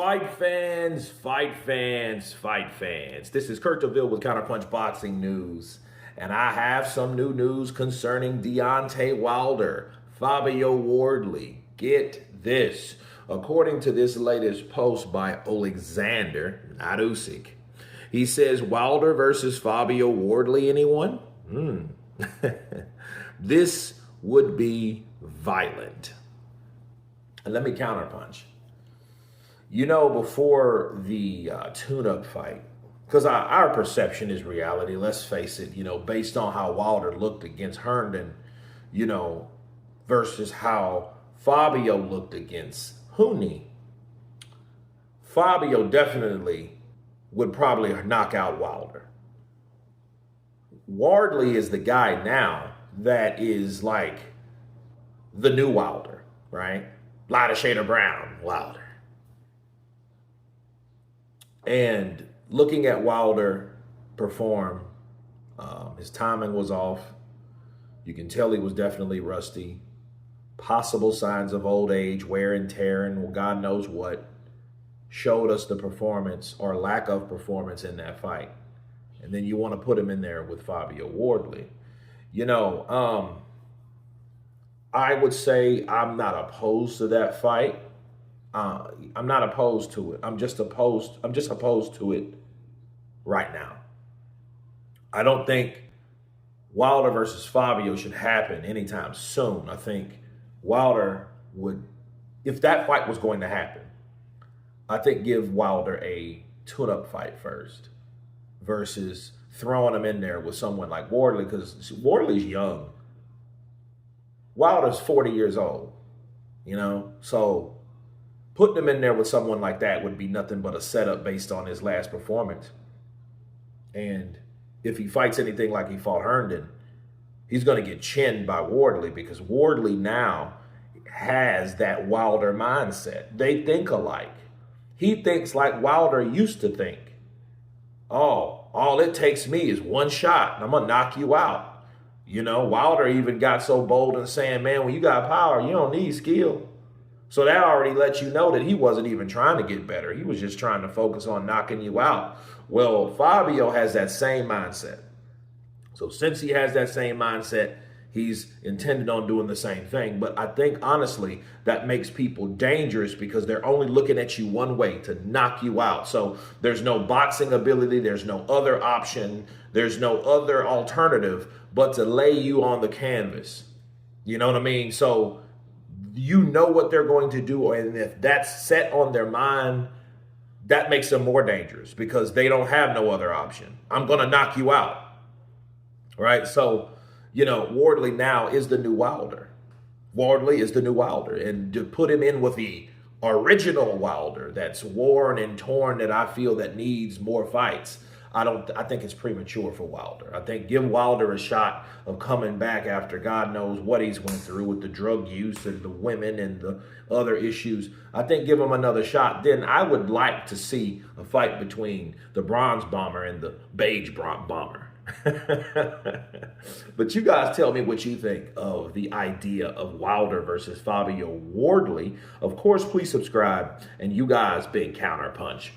Fight fans, fight fans, fight fans. This is Kurt DeVille with Counterpunch Boxing News. And I have some new news concerning Deontay Wilder, Fabio Wardley. Get this. According to this latest post by Alexander, not Usyk, he says, Wilder versus Fabio Wardley, anyone? This would be violent. And let me counterpunch. You know, before the tune-up fight, because our perception is reality, let's face it, based on how Wilder looked against Herndon, versus how Fabio looked against Hooney. Fabio definitely would probably knock out Wilder. Wardley is the guy now that is like the new Wilder, right? Lighter shade of brown Wilder. And looking at Wilder perform, his timing was off. You can tell he was definitely rusty. Possible signs of old age, wear and tear, and God knows what showed us the performance or lack of performance in that fight. And then you want to put him in there with Fabio Wardley. I would say I'm not opposed to that fight. I'm not opposed to it. I'm just opposed to it right now. I don't think Wilder versus Fabio should happen anytime soon. I think Wilder would, if that fight was going to happen, I think give Wilder a tune-up fight first versus throwing him in there with someone like Wardley, because Wardley's young. Wilder's 40 years old, so putting him in there with someone like that would be nothing but a setup based on his last performance. And if he fights anything like he fought Herndon, he's going to get chinned by Wardley, because Wardley now has that Wilder mindset. They think alike. He thinks like Wilder used to think. Oh, all it takes me is one shot and I'm going to knock you out. Wilder even got so bold in saying, man, when you got power, you don't need skill. So that already lets you know that he wasn't even trying to get better. He was just trying to focus on knocking you out. Well, Fabio has that same mindset. So since he has that same mindset, he's intended on doing the same thing. But I think, honestly, that makes people dangerous because they're only looking at you one way, to knock you out. So there's no boxing ability. There's no other option. There's no other alternative but to lay you on the canvas. You know what I mean? So you know what they're going to do. And if that's set on their mind, that makes them more dangerous because they don't have no other option. I'm going to knock you out. Right? So, Wardley now is the new Wilder. Wardley is the new Wilder. And to put him in with the original Wilder that's worn and torn, that I feel that needs more fights, I think it's premature for Wilder. I think give Wilder a shot of coming back after God knows what he's went through with the drug use and the women and the other issues. I think give him another shot. Then I would like to see a fight between the Bronze Bomber and the Beige Bomber. But you guys tell me what you think of the idea of Wilder versus Fabio Wardley. Of course, please subscribe. And you guys, big Counterpunch.